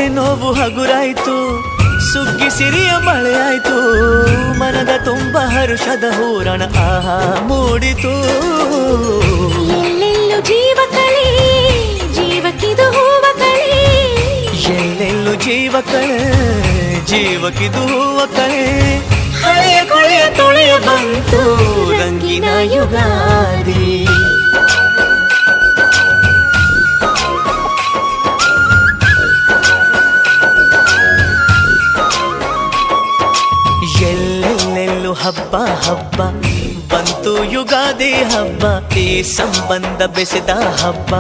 ನೋವು ಹಗುರಾಯ್ತು, ಸುಗ್ಗಿ ಸಿರಿಯ ಮಳೆಯಾಯ್ತು, ಮನದ ತುಂಬ ಹರುಷದ ಹೂರಣ ಆಹಾ ಮೂಡಿತು. ಎಲ್ಲೆಲ್ಲೂ ಜೀವ ಕಳೆ, ಜೀವಕ್ಕಿದು ಹೂವ ಕಳೆ. ಎಲ್ಲೆಲ್ಲೂ ಜೀವ ಕಳೆ, ಜೀವಕ್ಕಿದು ಹೂವ ಕಳೆ. ಹಳೆಯ ಕೊಳೆಯ ತೊಳೆಯ ಬಂತು ರಂಗಿನ ಯುಗಾದಿ. ಎಲ್ಲೆಲ್ಲೆಲ್ಲೂ ಹಬ್ಬ ಹಬ್ಬ ಬಂತು ಯುಗಾದಿ ಹಬ್ಬ, ಈ ಸಂಬಂಧ ಬೆಸೆದ ಹಬ್ಬ.